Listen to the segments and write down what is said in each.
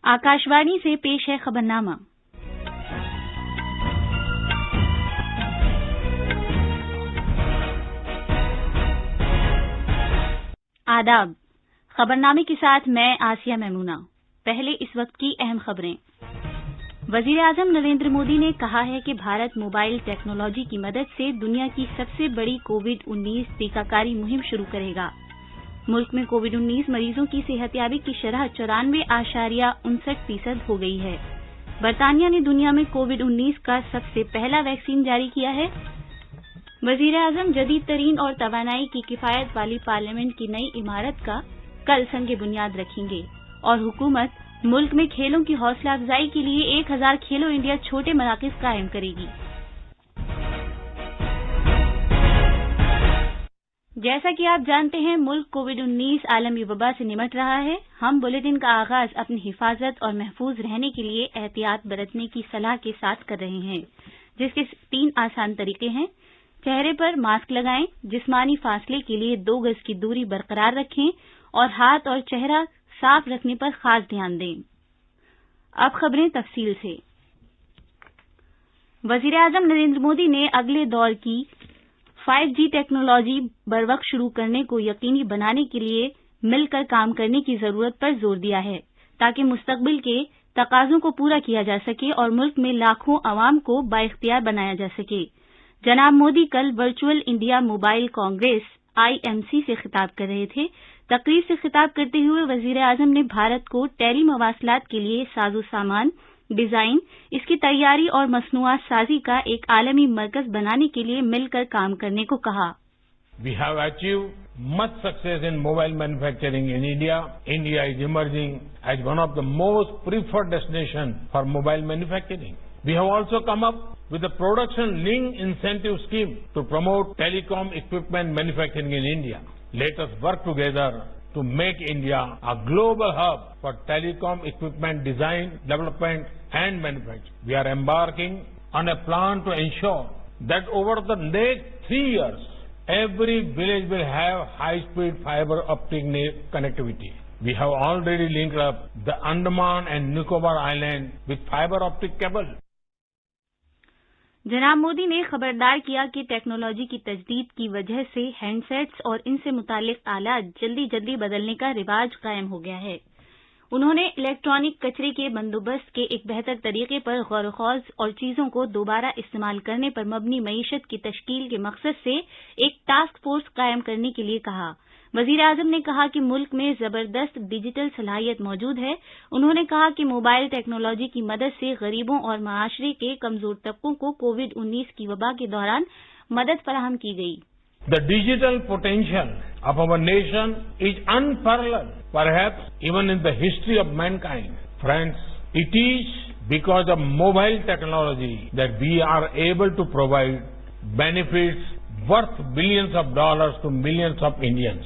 आकाशवाणी से पेश है खबरनामा। आदाब। खबरनामे के साथ मैं आसिया मैमूना। पहले इस वक्त की अहम खबरें। वजीर-ए-आजम नरेंद्र मोदी ने कहा है कि भारत मोबाइल टेक्नोलॉजी की मदद से दुनिया की सबसे बड़ी कोविड-19 टीकाकारी मुहिम शुरू करेगा। मुल्क में कोविड-19 मरीजों की सेहतयाबी की शरह 94.59% हो गई है। बरतानिया ने दुनिया में कोविड-19 का सबसे पहला वैक्सीन जारी किया है। वजीर-ए-आजम जदीद तरीन और तवानाई की किफायत वाली पार्लियामेंट की नई इमारत का कल संग बुनियाद रखेंगे और हुकूमत मुल्क में खेलों की हौसला अफजाई के लिए 1000 खेलो इंडिया छोटे मराकज कायम करेगी। जैसा कि आप जानते हैं, मुल्क कोविड-19 आलमी वबा से निमट रहा है। हम बुलेटिन का आगाज अपनी हिफाजत और महफूज रहने के लिए एहतियात बरतने की सलाह के साथ कर रहे हैं, जिसके 3 आसान तरीके हैं। चेहरे पर मास्क लगाएं, जिस्मानी फासले के लिए 2 गज की दूरी बरकरार रखें और हाथ और चेहरा साफ रखने पर खास ध्यान दें। अब खबरें तफसील से। वजीर-ए-आजम नरेंद्र मोदी ने अगले दौर की 5G टेक्नोलॉजी बरवक्त शुरू करने को यकीनी बनाने के लिए मिलकर काम करने की जरूरत पर जोर दिया है, ताकि मुस्तकबिल के तकाजों को पूरा किया जा सके और मुल्क में लाखों अवाम को बाइख्तियार बनाया जा सके। जनाब मोदी कल virtual India mobile Congress IMC से खिताब कर रहे थे। तकरीर से खिताब करते हुए वजीर-ए-आजम ने भारत को टेली मवासलात के लिए साजो सामान, डिजाइन, इसकी तैयारी और मसनूआत साजी का एक आलमी मरकज बनाने के लिए मिलकर काम करने को कहा। We have achieved much success in mobile manufacturing in India. India is emerging as one of the most preferred destinations for mobile manufacturing. We have also come up with a production-linked incentive scheme to promote telecom equipment manufacturing in India. Let us work together to make India a global hub for telecom equipment design, development and manufacturing. We are embarking on a plan to ensure that over the next 3 years, every village will have high-speed fiber optic connectivity. We have already linked up the Andaman and Nicobar Island with fiber optic cable. जनाब मोदी ने खबरदार किया कि technology की तजदीद की वजह से handsets और इनसे मुतालिक आलात जल्दी बदलने का रिवाज कायम हो गया है। उन्होंने इलेक्ट्रॉनिक कचरे के बंदोबस्त के एक बेहतर तरीके पर गौर-व-खौज और चीजों को दोबारा इस्तेमाल करने पर मबनी मईशत की तश्कील के मकसद से एक टास्क फोर्स कायम करने के लिए कहा। वजीर-ए-आजम ने कहा कि मुल्क में जबरदस्त डिजिटल सलाहियत मौजूद है। उन्होंने कहा कि मोबाइल टेक्नोलॉजी की मदद से गरीबों और माशरे के कमजोर तबकों को कोविड-19 की वबा के दौरान मदद फराहम की गई। The digital potential of our nation is unparalleled, perhaps even in the history of mankind. Friends, it is because of mobile technology that we are able to provide benefits worth billions of dollars to millions of Indians.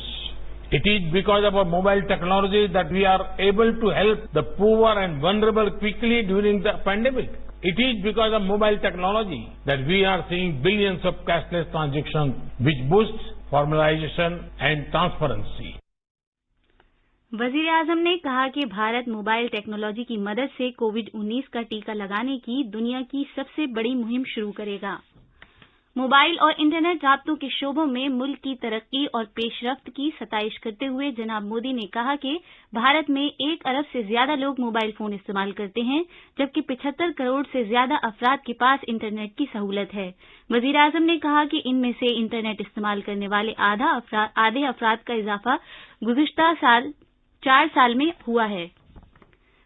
It is because of our mobile technology that we are able to help the poor and vulnerable quickly during the pandemic. It is because of mobile technology that we are seeing billions of cashless transactions, which boosts formalization and transparency. वजीर-ए-आजम ने कहा कि Bharat mobile technology की मदद से कोविड-19 का टीका लगाने की दुनिया की सबसे बड़ी मुहिम शुरू करेगा। मोबाइल और इंटरनेट राब्तों के शोबों में मुल्क की तरक्की और पेशरफ्त की सताइश करते हुए जनाब मोदी ने कहा कि भारत में 1 अरब से ज्यादा लोग मोबाइल फोन इस्तेमाल करते हैं, जबकि 75 करोड़ से ज्यादा अफराद के पास इंटरनेट की सहूलत है। वजीर-ए-आजम ने कहा कि इनमें से इंटरनेट इस्तेमाल करने वाले आधे अफराद का इजाफा गुज़िश्ता 4 साल में हुआ है।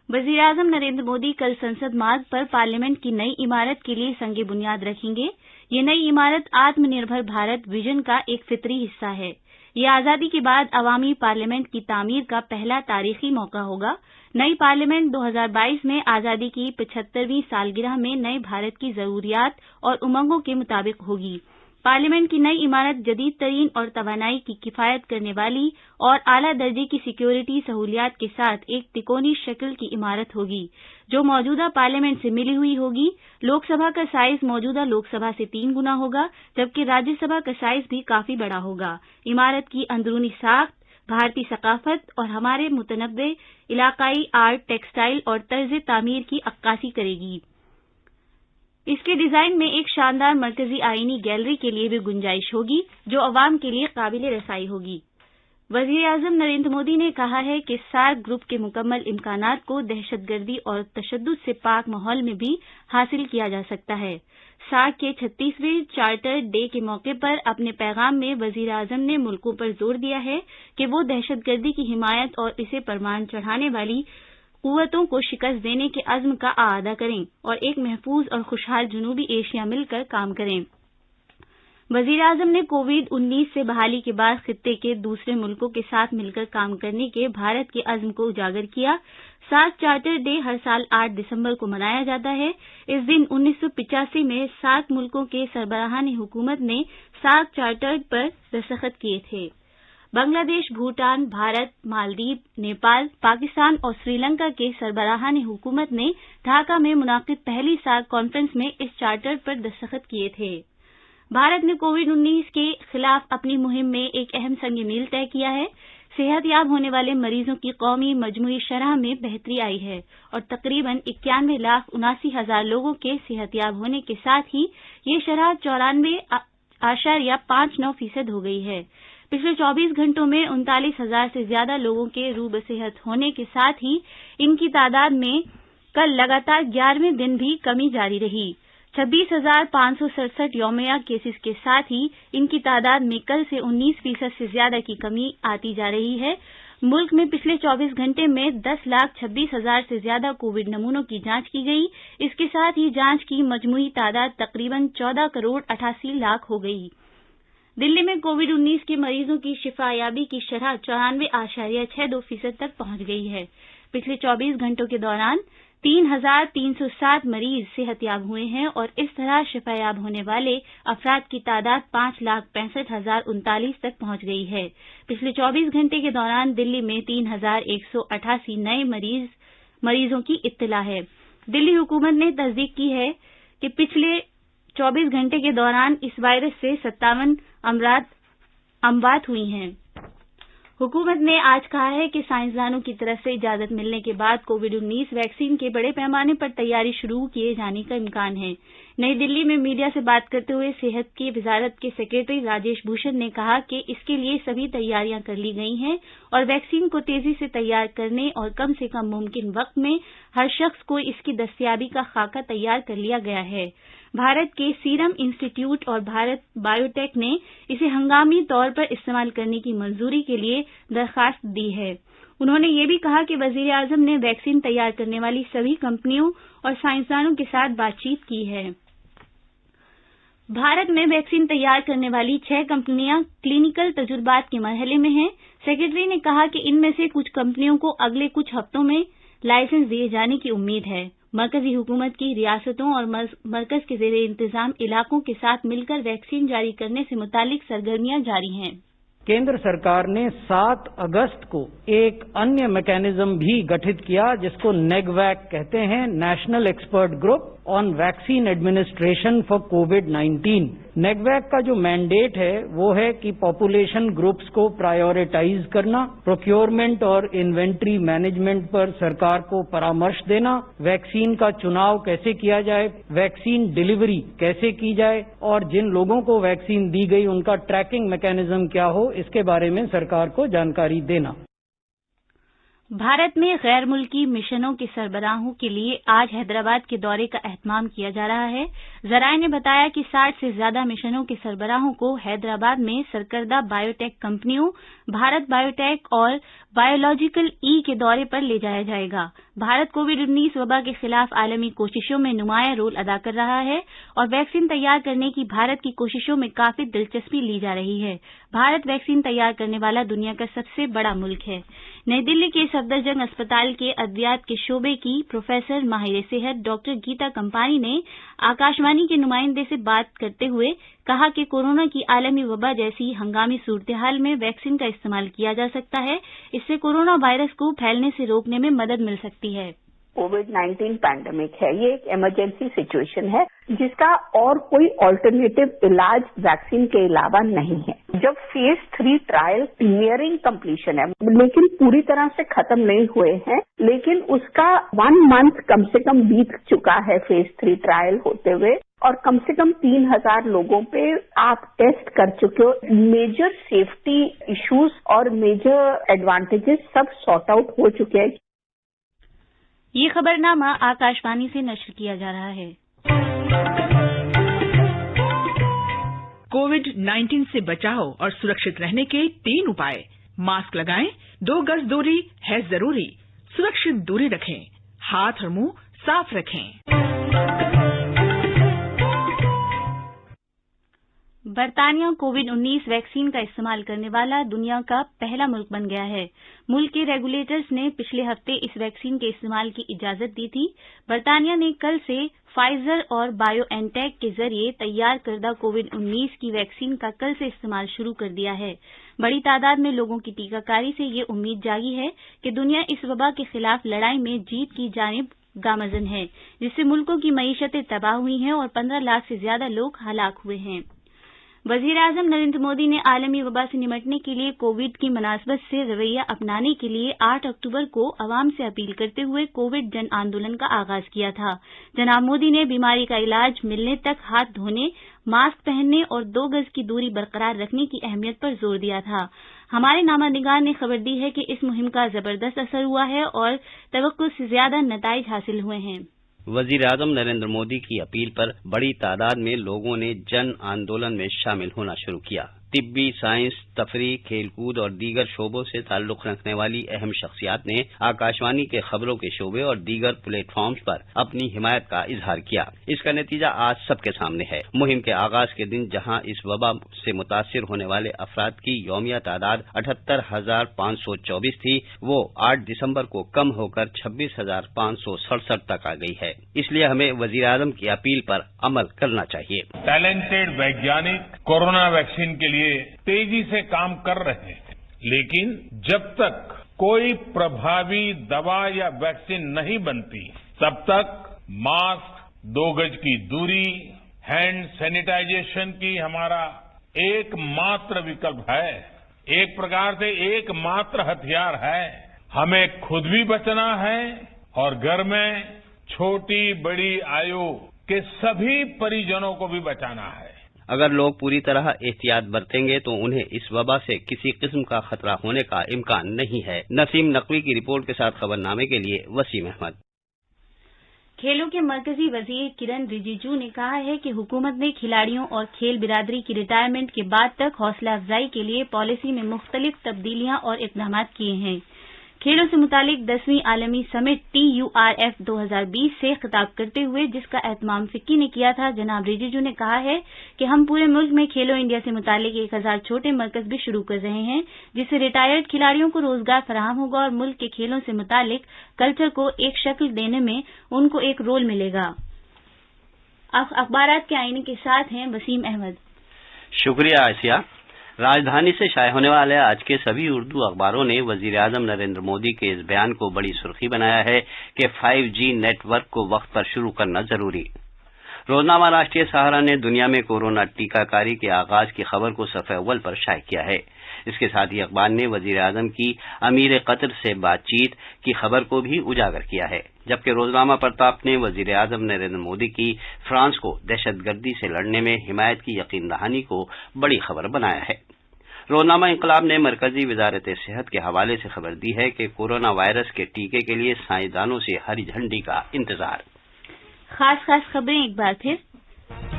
वजीर-ए-आजम नरेंद्र मोदी कल संसद मार्ग पर पार्लियामेंट की नई इमारत के लिए संग बुनियाद रखेंगे। ये नई इमारत आत्मनिर्भर भारत विजन का एक फितरी हिस्सा है। ये आजादी के बाद अवामी पार्लियामेंट की तामीर का पहला तारीखी मौका होगा। नई पार्लियामेंट 2022 में आजादी की 75वीं सालगिरह में नए भारत की जरूरियात और उमंगों के मुताबिक होगी। पार्लियामेंट की नई इमारत जदीद तरीन और तवानाई की किफायत करने वाली और आला दर्जे की सिक्योरिटी सहूलियात के साथ एक तिकोनी शक्ल की इमारत होगी, जो मौजूदा पार्लियामेंट से मिली हुई होगी। लोकसभा का साइज मौजूदा लोकसभा से 3 गुना होगा, जबकि राज्यसभा का साइज भी काफी बड़ा होगा। इमारत की अंदरूनी साख्त بھارتی ثقافت اور ہمارے متنوع علاقائی آرٹ، ٹیکسٹائل اور طرز تعمیر کی عکاسی کرے گی۔ اس کے ڈیزائن میں ایک شاندار مرکزی آئینی گیلری کے لیے بھی گنجائش ہوگی جو عوام کے لیے قابل رسائی ہوگی۔ وزیر اعظم نریندر مودی نے کہا ہے کہ سارک گروپ کے مکمل امکانات کو دہشت گردی اور تشدد سے پاک ماحول میں بھی حاصل کیا جا سکتا ہے۔ سارک کے 36ویں چارٹر ڈے کے موقع پر اپنے پیغام میں وزیر اعظم نے ملکوں پر زور دیا ہے کہ وہ دہشت گردی کی حمایت اور اسے پروان چڑھانے والی قوتوں کو شکست دینے کے عزم کا اعادہ کریں اور ایک محفوظ اور خوشحال جنوبی ایشیا مل کر کام کریں۔ وزیر اعظم نے کووڈ-19 سے بحالی کے بعد خطے کے دوسرے ملکوں کے ساتھ مل کر کام کرنے کے بھارت کے عزم کو اجاگر کیا۔ سارک چارٹر ڈے ہر سال 8 دسمبر کو منایا جاتا ہے۔ اس دن 1985 میں سارک ملکوں کے سربراہان حکومت نے سارک چارٹر پر دستخط کیے تھے۔ بنگلہ دیش، بھوٹان، بھارت، مالدیپ، نیپال، پاکستان اور سری لنکا کے سربراہان حکومت نے ڈھاکہ میں منعقد پہلی سارک کانفرنس میں اس چارٹر پر دستخط کیے تھے۔ بھارت نے کووڈ-19 کے خلاف اپنی مہم میں ایک اہم سنگ میل طے کیا ہے۔ صحت یاب ہونے والے مریضوں کی قومی مجموعی شرح میں بہتری آئی ہے اور تقریباً 91,79,000 لوگوں کے صحت یاب ہونے کے ساتھ ہی یہ شرح 94.59% ہو گئی ہے۔ پچھلے 24 گھنٹوں میں 39,000 سے زیادہ لوگوں کے روح بصحت ہونے کے ساتھ ہی ان کی تعداد میں کل لگاتار 11ویں دن بھی کمی جاری رہی۔ 26,567 یومیہ کیسز کے ساتھ ہی ان کی تعداد میں کل سے 19% سے زیادہ کی کمی آتی جا رہی ہے۔ ملک میں پچھلے 24 گھنٹے میں 10,26,000 سے زیادہ کووڈ نمونوں کی جانچ کی گئی۔ اس کے ساتھ ہی جانچ کی مجموعی تعداد تقریباً 14,88,00,000 ہو گئی۔ دلی میں کووڈ-19 کے مریضوں کی شفا یابی کی شرح 94.62% تک پہنچ گئی ہے۔ پچھلے 24 گھنٹوں کے دوران 3,307 مریض صحت یاب ہوئے ہیں اور اس طرح شفا یاب ہونے والے افراد کی تعداد 5,65,039 تک پہنچ گئی ہے۔ پچھلے 24 گھنٹے کے دوران دلی میں 3,188 نئے مریضوں کی اطلاع ہے۔ دلی حکومت نے تصدیق کی ہے کہ پچھلے 24 گھنٹے کے دوران اس وائرس سے 57 اموات ہوئی ہیں۔ حکومت نے آج کہا ہے کہ سائنسدانوں کی طرف سے اجازت ملنے کے بعد کووڈ-19 ویکسین کے بڑے پیمانے پر تیاری شروع کیے جانے کا امکان ہے۔ نئی دلی میں میڈیا سے بات کرتے ہوئے صحت کی وزارت کے سیکریٹری راجیش بھوشن نے کہا کہ اس کے لیے سبھی تیاریاں کر لی گئی ہیں اور ویکسین کو تیزی سے تیار کرنے اور کم سے کم ممکن وقت میں ہر شخص کو اس کی دستیابی کا خاکہ تیار کر لیا گیا ہے۔ بھارت کے سیرم انسٹی ٹیوٹ اور بھارت بائیو ٹیک نے اسے ہنگامی طور پر استعمال کرنے کی منظوری کے لیے درخواست دی ہے۔ انہوں نے یہ بھی کہا کہ وزیر اعظم نے ویکسین تیار کرنے والی سبھی کمپنیوں اور سائنسدانوں کے ساتھ بات چیت کی ہے۔ بھارت میں ویکسین تیار کرنے والی 6 کمپنیاں کلینکل تجربات کے مرحلے میں ہیں۔ سیکریٹری نے کہا کہ ان میں سے کچھ کمپنیوں کو اگلے کچھ ہفتوں میں لائسنس دیے جانے کی امید ہے۔ مرکزی حکومت کی ریاستوں اور مرکز کے زیر انتظام علاقوں کے ساتھ مل کر ویکسین جاری کرنے سے متعلق سرگرمیاں جاری ہیں۔ کیندر سرکار نے 7 اگست کو ایک انیہ میکینزم بھی گٹھت کیا جس کو نیگ ویک کہتے ہیں، national expert group on vaccine administration for کووڈ-19۔ نیگ ویک کا جو مینڈیٹ ہے وہ ہے کہ پاپولیشن گروپس کو پرائیورٹائز کرنا، پروکیورمنٹ اور انوینٹری مینجمنٹ پر سرکار کو پرامرش دینا، ویکسین کا چناؤ کیسے کیا جائے، ویکسین ڈیلیوری کیسے کی جائے اور جن لوگوں کو ویکسین دی گئی ان کا ٹریکنگ میکینزم کیا ہو، اس کے بارے میں سرکار کو جانکاری دینا۔ بھارت میں غیر ملکی مشنوں کے سربراہوں کے لیے آج حیدرآباد کے دورے کا اہتمام کیا جا رہا ہے۔ ذرائع نے بتایا کہ 60 سے زیادہ مشنوں کے سربراہوں کو حیدرآباد میں سرکردہ بائیو ٹیک کمپنیوں بھارت بائیو ٹیک اور بایولوجیکل ای کے دورے پر لے جایا جائے گا۔ بھارت کووڈ-19 وبا کے خلاف عالمی کوششوں میں نمایاں رول ادا کر رہا ہے اور ویکسین تیار کرنے کی بھارت کی کوششوں میں کافی دلچسپی لی جا رہی ہے۔ بھارت ویکسین تیار کرنے والا دنیا کا سب سے بڑا ملک ہے۔ نئی دلی کے صفدرجنگ اسپتال کے ادویات کے شعبے کی پروفیسر ماہر صحت ڈاکٹر گیتا کمپانی نے آکاشوانی کے نمائندے سے بات کرتے ہوئے کہا کہ کورونا کی عالمی وبا جیسی ہنگامی صورتحال میں ویکسین کا استعمال کیا جا سکتا ہے۔ اس سے کورونا وائرس کو پھیلنے سے روکنے میں مدد مل سکتی ہے۔ कोविड-19 पैंडेमिक है, ये एक इमरजेंसी सिचुएशन है जिसका और कोई ऑल्टरनेटिव इलाज वैक्सीन के अलावा नहीं है। जब फेज 3 ट्रायल नियरिंग कंप्लीशन है, लेकिन पूरी तरह से खत्म नहीं हुए हैं, लेकिन उसका 1 मंथ कम से कम बीत चुका है फेज 3 ट्रायल होते हुए, और कम से कम 3000 लोगों पे आप टेस्ट कर चुके हो। मेजर सेफ्टी इश्यूज और मेजर एडवांटेजेस सब सॉर्ट आउट हो चुके हैं। ये खबरनामा आकाशवाणी से नश्र किया जा रहा है। कोविड-19 से बचाव और सुरक्षित रहने के 3 उपाय। मास्क लगाएं, 2 गज दूरी है जरूरी, सुरक्षित दूरी रखें, हाथ और मुंह साफ रखें। बरतानिया कोविड-19 वैक्सीन का इस्तेमाल करने वाला दुनिया का पहला मुल्क बन गया है। मुल्क के रेगुलेटर्स ने पिछले हफ्ते इस वैक्सीन के इस्तेमाल की इजाजत दी थी। बरतानिया ने कल से फाइजर और बायोएनटेक के जरिए तैयार करदा कोविड-19 की वैक्सीन का कल से इस्तेमाल शुरू कर दिया है। बड़ी तादाद में लोगों की टीकाकारी से ये उम्मीद जागी है कि दुनिया इस वबा के खिलाफ लड़ाई में जीत की जानिब गामजन है, जिससे मुल्कों की मईशतें तबाह हुई हैं और 15 लाख से ज्यादा लोग हलाक हुए हैं। वजीर-ए-आजम नरेंद्र मोदी ने आलमी वबा से निमटने के लिए कोविड की मुनासबत से रवैया अपनाने के लिए 8 अक्टूबर को अवाम से अपील करते हुए कोविड जन आंदोलन का आगाज किया था। जनाब मोदी ने बीमारी का इलाज मिलने तक हाथ धोने, मास्क पहनने और 2 गज की दूरी बरकरार रखने की अहमियत पर जोर दिया था। हमारे नामानिगार ने खबर दी है कि इस मुहिम का जबरदस्त असर हुआ है और तवक्को से ज्यादा नताइज हासिल हुए हैं। वजीर आजम नरेंद्र मोदी की अपील पर बड़ी तादाद में लोगों ने जन आंदोलन में शामिल होना शुरू किया। तिब्बी, साइंस, तफरीह, खेलकूद और दीगर शोबों से ताल्लुक रखने वाली अहम शख्सियात ने आकाशवाणी के खबरों के शोबे और दीगर प्लेटफॉर्म्स पर अपनी हिमायत का इजहार किया। इसका नतीजा आज सबके सामने है। मुहिम के आगाज के दिन जहां इस वबा से मुतासिर होने वाले अफराद की यौमिया तादाद 78,524 थी, वो 8 दिसंबर को कम होकर 26,567 तक आ गई है। इसलिए हमें वजीर आजम की अपील पर अमल करना चाहिए। टैलेंटेड वैज्ञानिक कोरोना वैक्सीन के लिए तेजी से काम कर रहे हैं, लेकिन जब तक कोई प्रभावी दवा या वैक्सीन नहीं बनती, तब तक मास्क, 2 गज की दूरी, हैंड सैनिटाइजेशन की हमारा एकमात्र विकल्प है, एक प्रकार से एकमात्र हथियार है। हमें खुद भी बचना है और घर में छोटी बड़ी आयु के सभी परिजनों को भी बचाना है। अगर लोग पूरी तरह एहतियात बरतेंगे तो उन्हें इस वबा से किसी किस्म का खतरा होने का इम्कान नहीं है। नसीम नकवी की रिपोर्ट के साथ खबरनामे के लिए वसीम अहमद। खेलों के मरकजी वजीर किरण रिजिजू ने कहा है कि हुकूमत ने खिलाड़ियों और खेल बिरादरी की रिटायरमेंट के बाद तक हौसला अफजाई के लिए पॉलिसी में मुख्तलिफ तब्दीलियां और इक़दाम किए हैं। खेलों से मुतालिक 10वीं आलमी समिट TURF 2020 से खिताब करते हुए, जिसका एहतमाम फिक्की ने किया था, जनाब रिजिजू ने कहा है कि हम पूरे मुल्क में खेलो इंडिया से मुतालिक 1000 छोटे मरकज भी शुरू कर रहे हैं, जिससे रिटायर्ड खिलाड़ियों को रोजगार फराहम होगा और मुल्क के खेलों से मुतालिक कल्चर को एक शक्ल देने में उनको एक रोल मिलेगा। अखबारात के आईने के साथ हैं वसीम अहमद। शुक्रिया आसिया। राजधानी से शाये होने वाले आज के सभी उर्दू अखबारों ने वजीर आजम नरेंद्र मोदी के इस बयान को बड़ी सुर्खी बनाया है कि 5G नेटवर्क को वक्त पर शुरू करना जरूरी। रोजनामा राष्ट्रीय सहारा ने दुनिया में कोरोना टीकाकारी के आगाज की खबर को सफ़े अव्वल पर शाये किया है। इसके साथ ही अखबार ने वजीर आजम की अमीर कतर से बातचीत की खबर को भी उजागर किया है, जबकि रोजनामा प्रताप ने वजीर आजम नरेंद्र मोदी की फ्रांस को दहशतगर्दी से लड़ने में हिमायत की यकीन दहानी को बड़ी खबर बनाया है। रोजनामा इंकलाब ने मरकजी वजारत सेहत के हवाले से खबर दी है कि कोरोना वायरस के टीके के लिए साइंसदानों से हरी झंडी का इंतजार। खास खबरें एक बार फिर।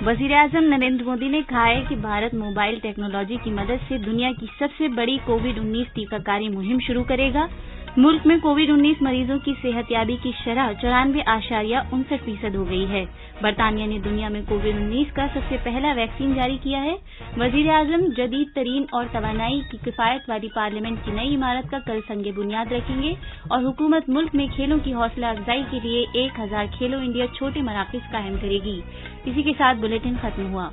वजीर आजम नरेंद्र मोदी ने कहा है कि भारत मोबाइल टेक्नोलॉजी की मदद से दुनिया की सबसे बड़ी कोविड-19 टीकाकारी मुहिम शुरू करेगा। मुल्क में कोविड-19 मरीजों की सेहतयाबी की शरह 94.59% हो गई है। बरतानिया ने दुनिया में कोविड-19 का सबसे पहला वैक्सीन जारी किया है। वजीर आजम जदीद तरीन और तवानाई की किफायत वाली पार्लियामेंट की नई इमारत का कल संगे बुनियाद रखेंगे और हुकूमत मुल्क में खेलों की हौसला अफजाई के लिए 1000 खेलो इंडिया छोटे मराकज़ कायम करेगी। इसी के साथ बुलेटिन खत्म हुआ।